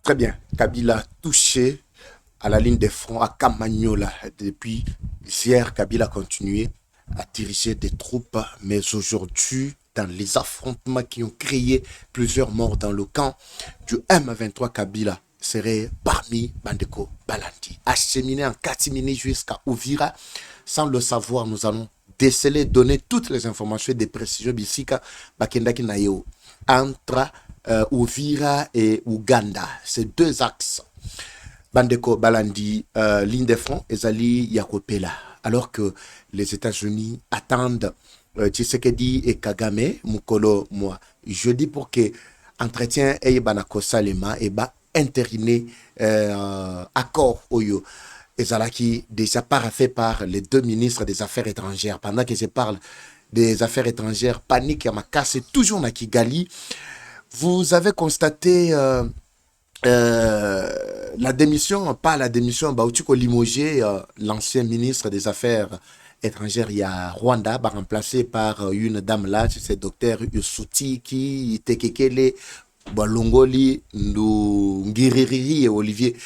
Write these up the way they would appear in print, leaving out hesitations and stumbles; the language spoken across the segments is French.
Très bien. Kabila touché à la ligne de front à Kamagnola. Depuis hier, Kabila a continué à diriger des troupes, mais aujourd'hui, dans les affrontements qui ont créé plusieurs morts dans le camp du M23, Kabila serait parmi Bandeko Balandi. Acheminé en catimini jusqu'à Ouvira. Sans le savoir, nous allons déceler, donner toutes les informations et des précisions bisika Bakendaki Nayo entre Uvira et Ouganda. Ces deux axes. Bandeko Balandi, ligne de front, Ezali Yakopela. Alors que les États-Unis attendent Tshisekedi et Kagame, Mukolo, moi. Je dis pour que entretien et Banako Salema et ba intériné accord Oyo. Ezalaki déjà paraffé par les deux ministres des Affaires étrangères. Pendant que je parle des Affaires étrangères, panique à ma casse, toujours na Kigali. Vous avez constaté la démission, pas la démission, Bautiko limogé, l'ancien ministre des Affaires étrangères, il y a Rwanda, remplacé par une dame là, c'est docteur Yusuti, qui Tekekele, Balongoli, Ngiriri et Olivier.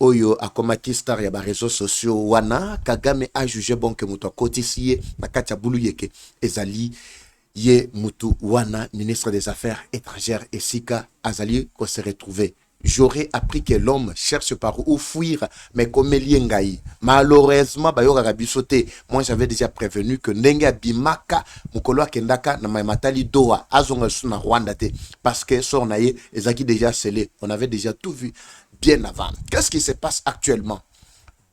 Oyo akomaki star ya ba réseaux sociaux wana Kagame a jugé bon que muto kotisiye na katia bulu yeke ezali ye mutu wana ministre des Affaires étrangères et Sika azali ko se retrouver. J'aurais appris que l'homme cherche par où fuir, mais comme Liengaï. Malheureusement, Bayoga Rabisote, moi j'avais déjà prévenu que Nenga Bimaka, Mukolo Kendaka, Namamatali Doha, Azonga Suna Rwanda, parce que son naïe, Ezaki déjà scellé. On avait déjà tout vu bien avant. Qu'est-ce qui se passe actuellement?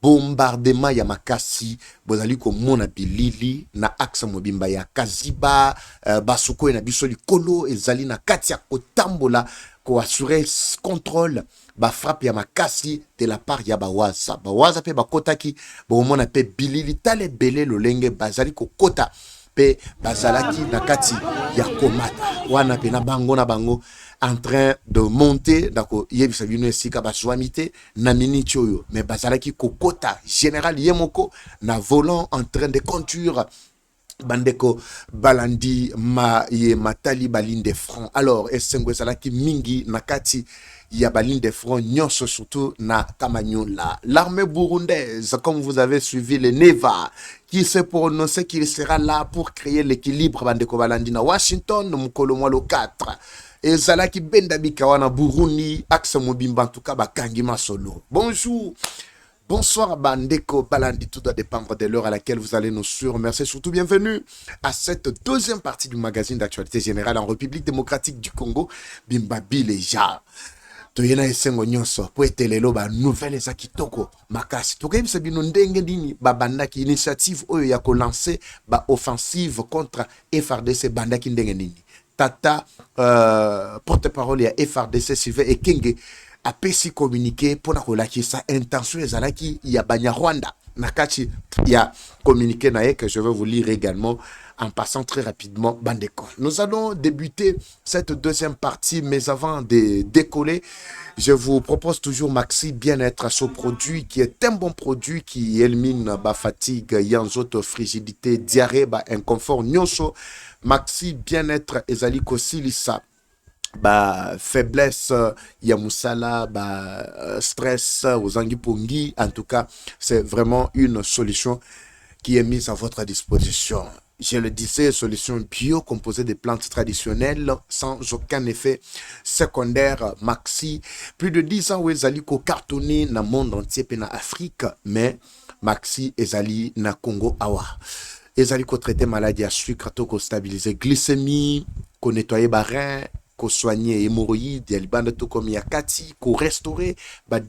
Bombardement ya makasi bozali komona bilili na axe mobimba ya Kaziba basuko na biso likolo ezali na kati ya kotambola ko assurer contrôle ba frappe ya makasi de la part ya bawaza pe bakotaki bomona pe bilili tale belé lolenge bazali kokota pe bazalaki na kati ya komata wana pe na bango en train de monter dako yebisa bino esika baswamite na minute oyo mais bazalaki kokota général Yemoko na volant en train de conduire Bandeko Balandi ma ye matali baline de front. Alors esengo ezalaki mingi nakati ya baline de front nyonso surtout na Kamanyola. L'armée burundaise, comme vous avez suivi le Neva, qui s'est prononcé qu'il sera là pour créer l'équilibre Bandeko Balandi na Washington mukolo mwa le 4. Ezalaki bendabika wana Burundi axe mobimba en tout cas bakangi masolo. Bonjour. Bonsoir Bandeko Balandi, tout doit dépendre de l'heure à laquelle vous allez nous suivre. Merci, surtout bienvenue à cette deuxième partie du magazine d'actualité générale en République démocratique du Congo, Bimbabi Leja. Toyena esengo nyonso po etelelo ba nouvelle eza kitoko makasi tokayebisa bino ndenge nini babandaki initiative oyo ya kolancer ba offensive contre FRDC bandaki ndenge nini tata porte-parole ya FRDC Sylvain Ekenge apesi communiqué pour la kolakisa intention ezalaki ya Banyarwanda nakati ya communiqué nae que je vais vous lire également en passant très rapidement Bandeko. Nous allons débuter cette deuxième partie, mais avant de décoller, je vous propose toujours Maxi Bien-être à ce produit qui est un bon produit qui élimine la fatigue, yanzoto, frigidité, diarrhée, inconfort, nyonso. Maxi Bien-être ezali kosilisa faiblesse ya musala stress aux angipongi. En tout cas, c'est vraiment une solution qui est mise à votre disposition. Je le disais, solution bio composée de plantes traditionnelles sans aucun effet secondaire. Maxi, plus de 10 ans où ezali ko cartonné na monde entier pe na Afrique, mais Maxi ezali na Congo awa. Ezali ko traiter maladie à sucre, ko stabiliser glycémie, ko nettoyer rein, ko soigner hémorroïdes, yalibanda tout comme yakati, ko restaurer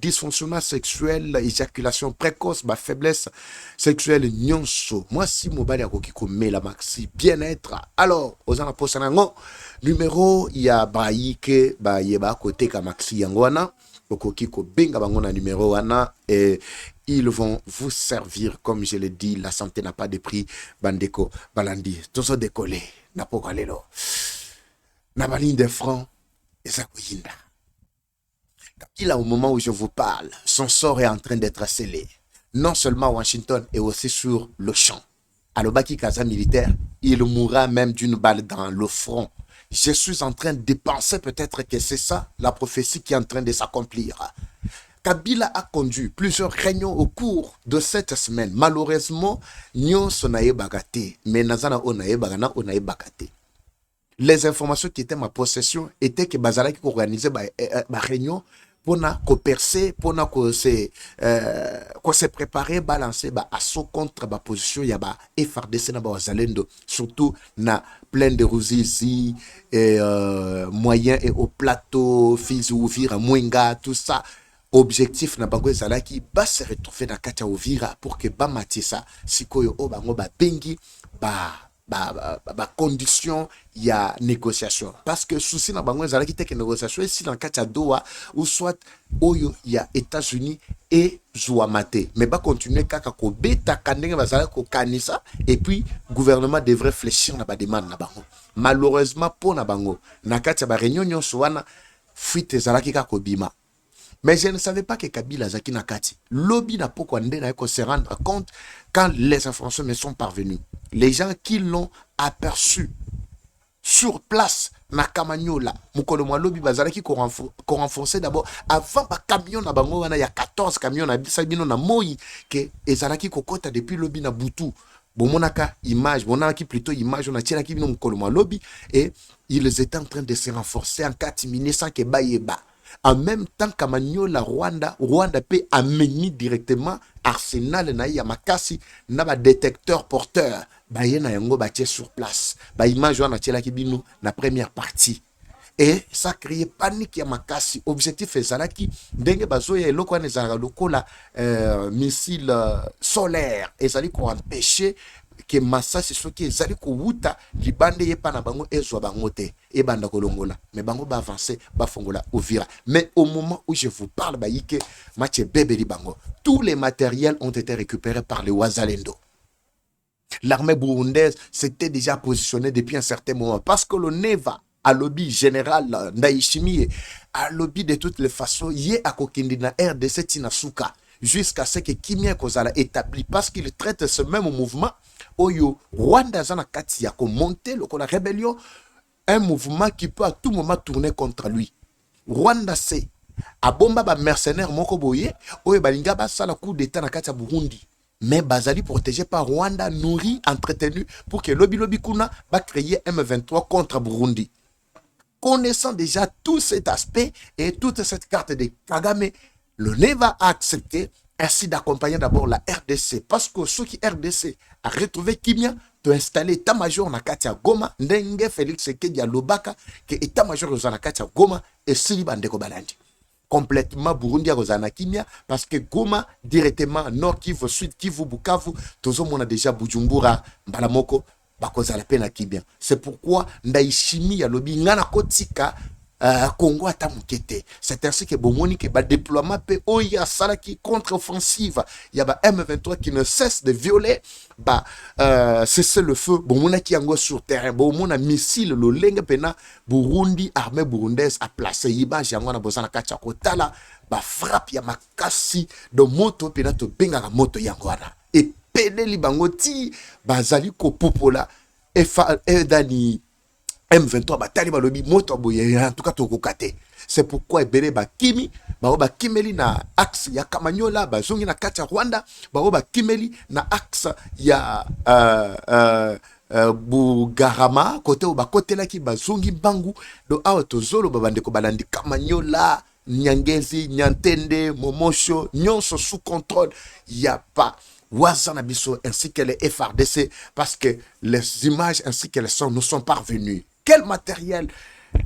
dysfonctionnement sexuel, éjaculation précoce, faiblesse sexuelle nyonso. Moi si mobali akoki ko mela Maxi bien-être. Alors, ozana posanango numéro ya baike yeba côté ka Maxi yangwana, okoki ko benga bango na numéro wana et ils vont vous servir comme je l'ai dit, la santé n'a pas de prix. Bandeko Balandi, tout ça décollé, na pokalelo. Na baline de francs, Ezakoyinda. Il a au moment où je vous parle, son sort est en train d'être scellé. Non seulement à Washington et aussi sur le champ. À l'Obaki Kaza militaire, il mourra même d'une balle dans le front. je suis en train de penser peut-être que c'est ça la prophétie qui est en train de s'accomplir. Kabila a conduit plusieurs réunions au cours de cette semaine. Malheureusement, nyonso na yebaka te, mais nazana o na yebaka na o na yebaka te. Les informations qui étaient en ma possession étaient que Bazala qui organisait ma réunion pour percer, pour se préparer, balancer assaut contre la position, il y a FRDC na Zalendo, surtout na plein de Ruzizi, moyens et au plateau, Fizi Ouvira, Mwenga, tout ça. Objectif na bango ezalaki ba se retrouver na kati ya Uvira pour que ba matisa sikoyo o bango ba bengi condition ya négociation parce que souci na bango ezalaki te que négociation ici dans kati ya Doha ou soit oyo ya États-Unis et Zouamate mais ba continuer kaka ko beta kandenge bazala ko kanisa et puis gouvernement devrait fléchir na ba demande na bango malheureusement pour na bango na kati ya ba réunion nyonso wana fuite ezalaki kaka bima. Mais je ne savais pas que Kabila Zaki Nakati, lobby n'a pas se rendre compte quand les informations me sont parvenues. Les gens qui l'ont aperçu sur place, na Kamanyola, Mukolo mwa lobby bazalaki ko renforcer d'abord avant ba camion na bango wana ya 14 camions na bisabino na moi que ezalaki ko kota depuis lobby na Butu. Bomonaka image, bonaki plutôt image on a tiré ki bino Mukolo mwa lobby et ils étaient en train de se renforcer en 4 minutes sans que bayeba. En même temps Kamanyola Rwanda peut amener directement Arsenal na ya makasi na ba détecteur porteur ba yena yango ba tie sur place ba image wana tiela kibino na première partie et ça crée panique ya makasi objectif ezalaki ndenge bazoya eloko wana ezalaka lokola missile solaire ezali ko empêcher que Massasi soki ezali ko wuta libande yepa na bango ezwa bango te e banda kolongola mais bango ba avancer ba fongola Uvira mais au moment où je vous parle ba yike match bébé bango tous les matériels ont été récupérés par les Wazalendo. L'armée burundaise s'était déjà positionnée depuis un certain moment parce que le Neva à lobby général Ndayishimiye à lobby de toutes les façons yé a kokindi na RDC Tinasuka jusqu'à ce que Kimia Kozala établi parce qu'il traite ce même mouvement Oyo Rwanda zana kati ya ko monter la rébellion un mouvement qui peut à tout moment tourner contre lui. Rwanda c'est a bomba ba mercenaire moko boye oyo balinga ba sala coup d'état na kati ya Burundi mais bazali protégé par Rwanda nourri entretenu pour que lobby kuna ba créer M23 contre Burundi. Connaissant déjà tout cet aspect et toute cette carte de Kagame, le Neva a accepté ainsi d'accompagner d'abord la RDC parce que ceux qui RDC a retrouvé Kimia peut installer état-major na Katia Goma ndenge Félix Sekedi Lobaka que état-major na Katia Goma et Sili Bandeko Balandi complètement Burundi à Kimia parce que Goma directement Nord Kivu Sud Kivu Bukavu tozo mona déjà Bujumbura Mbalamoko bakoza la peine à Kimia c'est pourquoi Ndayishimiye ya lobi ngana kotika Congo ata mukete c'est ainsi que bomoni que ba déploiement pe oya salaki contre-offensive ya ba M23 qui ne cesse de violer cesser le feu bomona ki yango sur terrain bomona missile lo lenge pena Burundi armée burundaise a placé image yango na bozana kacha kotala ba frappe ya makasi de moto pena to benga la moto yango wana et peleli bango ti bazali ko popola e dani M23 batali balobi moto boye en tout cas tokokate c'est pourquoi ebele bakimi ba kimeli na axe ya Kamanyola bazongi na kati ya Rwanda ba kimeli na axe ya Bugarama côté ou côté là qui bazongi bangu do awa tozolo babande ko balandi Kamanyola Nyangezi Nyantende Momosho nyonso sous contrôle y a pas Wazana Biso ainsi que les FRDC parce que les images ainsi que les sons nous sont parvenus. Quel matériel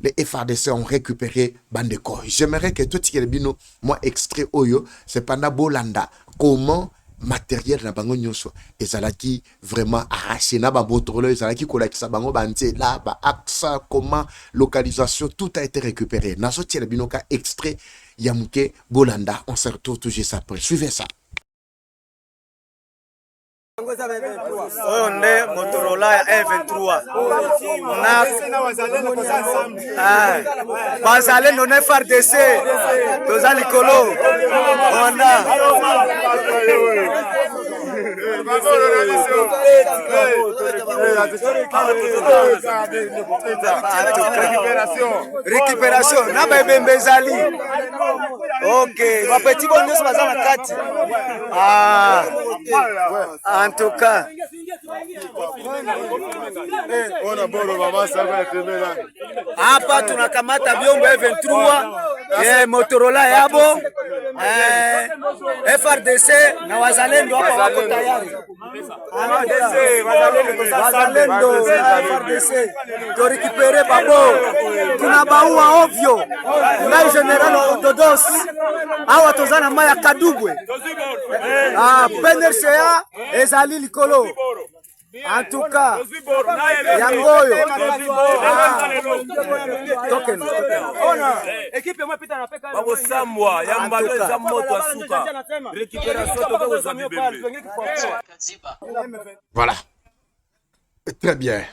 les FRDC ont récupéré Bandeko? J'aimerais que tout ce qui est bino, moi extrait Oyo, c'est pendant Bolanda. Comment matériel na bango nyonso ezalaki vraiment arraché na ba motorolo ezalaki kolakisa bango banze là ba axe comment localisation tout a été récupéré. Na so tiele bino ka extrait Yamuke Bolanda, on se retrouve tout juste après. Suivez ça. Oyo nde Motorola ya M23 bazalendo na FRDC toza likolo onda Récupération na bembezali. OK, va petit bonus baza na kati. Ah. En tout cas. Hapa tunakamata vyombo M23 Motorola yabo FRDC na wazalendo hapa wako tayari. Wazalendo na FRDC to récupérer babo. Tunabaua ovyo. Na general orthodox awa tozana maya kadubwe. PNRCA ezali likolo. En tout cas, yangoyo. Token. Equipe moi pita na peka. Babo samwa, yambalo za moto asuka. Récupération toko za bibembe. Voilà. Très bien.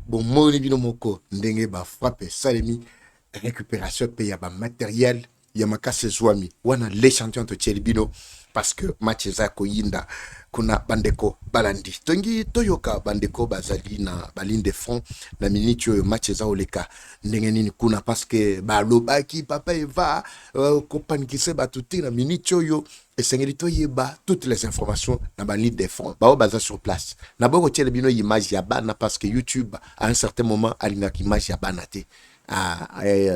Bon, moi, bino moko ndenge ba frappe salemi récupération paye ba matériel ya makase zwami wana l'échantillon to bino parce que match za koyinda kuna bandeko balandi tongi toyoka bandeko bazali na baline de front na minute yo match za oleka ndenge nini kuna parce que balobaki papa eva kopanikise batuti na minute yo esengeli toyeba toutes les informations na baline de front bao baza sur place na boko bino image ya bana parce que YouTube à un certain moment alina image ya bana te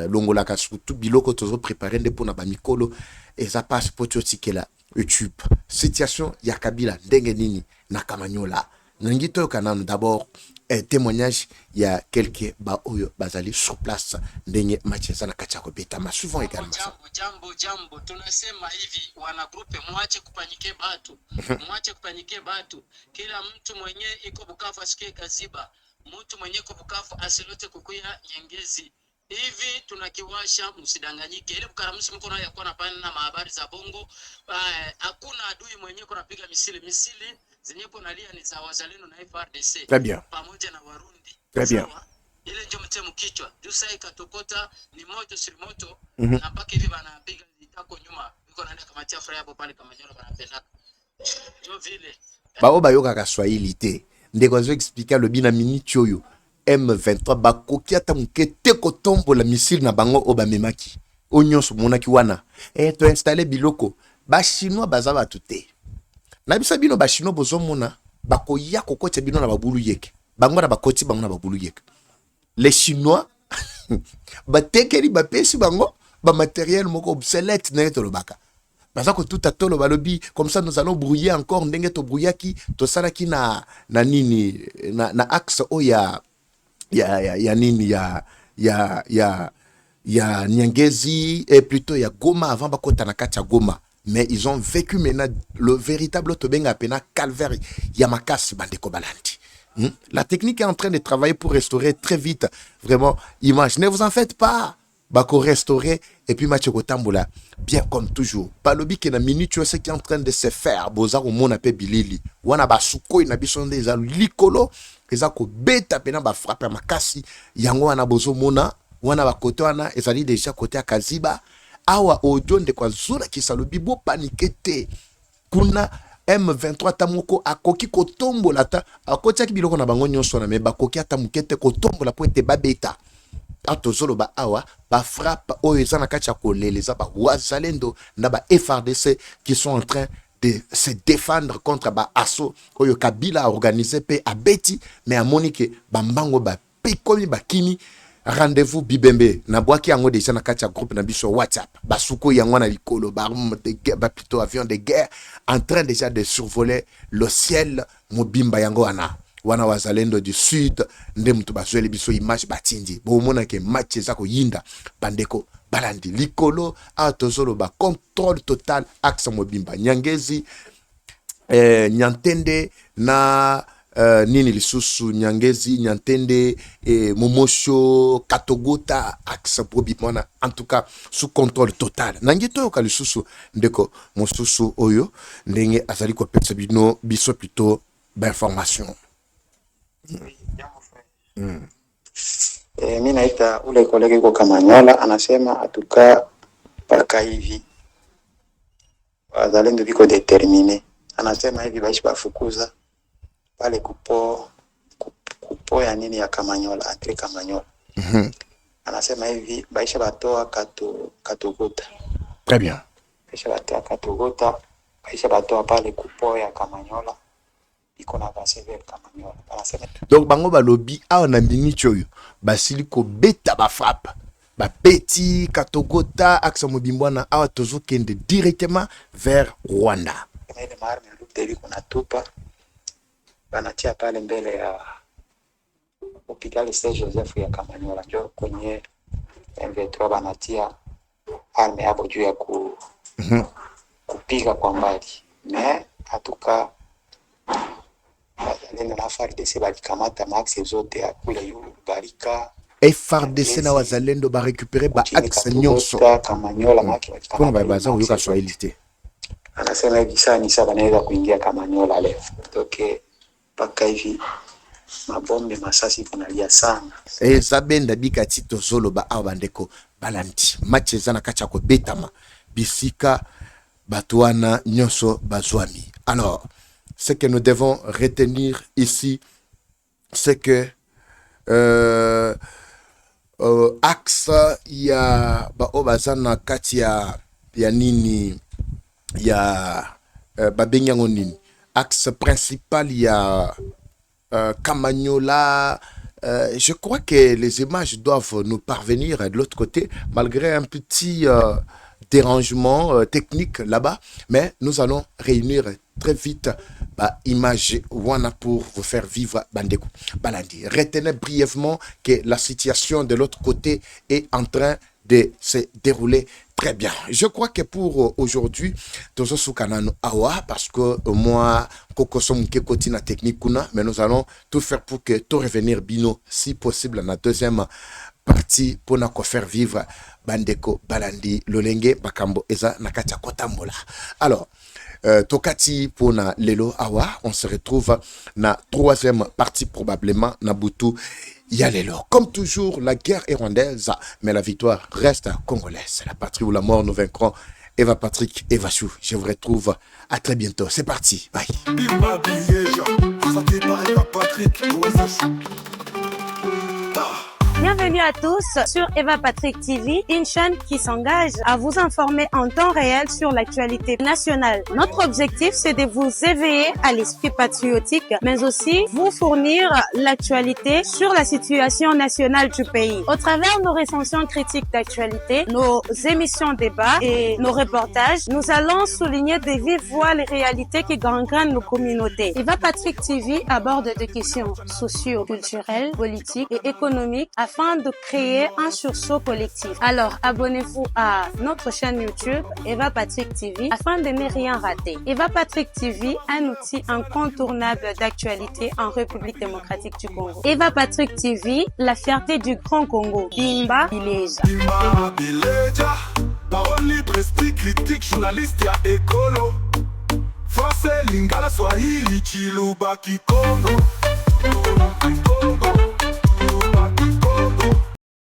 longola ka surtout biloko tozo préparer nde pona ba mikolo et ça passe pour tikela YouTube situation ya Kabila ndenge nini na Kamanyola nangito kanano d'abord témoignage ya quelques ba oyo bazali sur place ndenge macheza na kachako beta ma souvent également jambo tunasema hivi wana groupe mwache kupanyike batu kila mtu mwenye iko Bukavu asikie Kaziba mtu mwenye iko Bukavu asilote kukuya Nyengezi hivi tunakiwasha msidanganyike ile Bukaramsi mko na yakuwa napana na habari za bongo hakuna adui mwenye kunapiga misili zenye nalia ni za wazalendo na FRDC pamoja na Warundi très bien ile ndio mtemo kichwa jusa ikatokota ni moto siri moto na mpaka hivi banapiga itako nyuma biko naenda kama chafra hapo pale kama nyoro banapenda ndio vile baoba yoka ka Swahili te ndeko zo expliquer le bina minute yoyo M23 bakoki ata mukete kotombo la missile na bango obamemaki onyonso monaki wana to installer biloko ba chinois bazaba tuté na bisa bino ba chinois bozomona bakoya kokocha bino na babulu yeke bango na bakoti bango na babulu yeke les chinois batekeli bapesi bango ba matériel moko obsolète na to lobaka bazako tout atolo balobi comme ça nous allons brouiller encore ndenge to brouillaki to salaki na nini na axe oya ya nini ya Nyangezi et plutôt ya Goma avant bakota na kati ya Goma mais ils ont vécu maintenant le véritable tobenga pena calvaire ya makasi bandeko balandi. La technique est en train de travailler pour restaurer très vite vraiment image. Ne vous en faites pas. Bako restaurer et puis match kotambola bien comme toujours. Palobi ke na minute ce qui est en train de se faire bozaro mona pe bilili. Wana basuko ina bisonde za likolo ezako beta pena ba frappe makasi yango wana bozo mona wana bakote wana ezali déjà côté ya Kaziba awa ojonde kwa zura kisalobi bo panikete kuna M23 tamoko akoki kotombola ta akotia kibiloko na bango nyonso na me bakoki atamukete kotombola po ete babeta atozolo ba awa ba frappe oyo na kati ya koleleza ba wazalendo na ba FRDC qui sont en train de se défendre contre ba asso oyo Kabila a organisé pe a beti mais a monique bambango ba pekomi ba kini rendez-vous bibembe na boaki yango déjà na kati ya groupe na biso WhatsApp basuko yango na likolo ba plutôt avion de guerre en train déjà de survoler le ciel mobimba yango wana wazalendo du sud nde mutu bazweli biso image batindi bo mona ke match ezako yinda bandeko balandi likolo atozolo ba contrôle total axe mobimba Nyangezi Nyantende na nini lisusu Nyangezi Nyantende Momosho Katogota axe mobimba en tout cas sous contrôle total nangito ka lisusu ndeko mosusu oyo ndenge azali ko pesa bino biso plutôt d'information. Mimi naita ule kolege kwa Kamanyola anasema atuka paka hivi wazalendo biko determine, anasema hivi baishi bafukuza pale kupo ya nini ya Kamanyola, Andre Kamanyola. Anasema hivi baisha batoa Katuguta. Très bien. Baisha batoa Katuguta, baisha batoa pale kupo ya Kamanyola. Iko na basever Kamanyola. Anasema donc bango balobi awa na minute oyo basili kobeta bafrappe bapeti Katogota aksa Mobimbwana awa tozokende directement vers Rwanda. ile maarme ndio kuna tupa banatia pale mbele ya hospitali Saint Joseph ya Kamanyola, ndio kwenye M23 banatia arme hapo juu ya kupiga kwa mbali. Mais atuka neno na FARDC balikamata max zote ya kule yu Barika. FARDC na wazalendo ba récupérer ba axe nyonso Kamanyola maki kuna baza uyoka Swahili te. Anasema hivi sasa banaweza kuingia Kamanyola leo. Toke paka hivi mabombe masasi kunalia sana. Zabenda bikati tozolo ba abandeko balanti match ezana kacha ko betama bisika batwana nyonso bazwami. Alors ce que nous devons retenir ici c'est que axe ya ba obazana kati ya nini ya babenyango nini axe principal ya Kamanyola. Je crois que les images doivent nous parvenir de l'autre côté, malgré un petit dérangement technique là-bas. Mais nous allons réunir très vite images Wana pour vous faire vivre Bandeko Balandi. Retenez brièvement que la situation de l'autre côté est en train de se dérouler très bien. Je crois que pour aujourd'hui, tozo sukanano awa parce que moi kokosom ke kotina technique kuna, mais nous allons tout faire pour que tout revenir bino si possible na deuxième partie pour na ko faire vivre Bandeko Balandi lolenge bakambo eza nakata kotambola. Alors Tokati pona lelo awa, on se retrouve na troisième partie probablement na butu yalelo. Comme toujours, la guerre est rwandaise, mais la victoire reste congolaise. La patrie ou la mort, nous vaincrons. Eva Patrick, Eva Chou, je vous retrouve à très bientôt. C'est parti, bye. Bienvenue à tous sur Eva Patrick TV, une chaîne qui s'engage à vous informer en temps réel sur l'actualité nationale. Notre objectif, c'est de vous éveiller à l'esprit patriotique, mais aussi vous fournir l'actualité sur la situation nationale du pays. Au travers de nos recensions critiques d'actualité, nos émissions débats et nos reportages, nous allons souligner de vive voix les réalités qui gangrènent nos communautés. Eva Patrick TV aborde des questions socio-culturelles, politiques et économiques afin de créer un sursaut collectif. Alors, abonnez-vous à notre chaîne YouTube Eva Patrick TV afin de ne rien rater. Eva Patrick TV, un outil incontournable d'actualité en République démocratique du Congo. Eva Patrick TV, la fierté du Grand Congo. Bimba Bileja. Bimba Bileja, parole libre, esprit critique, journaliste ya écolo. Français, Lingala, Swahili, Chiluba, Kikongo.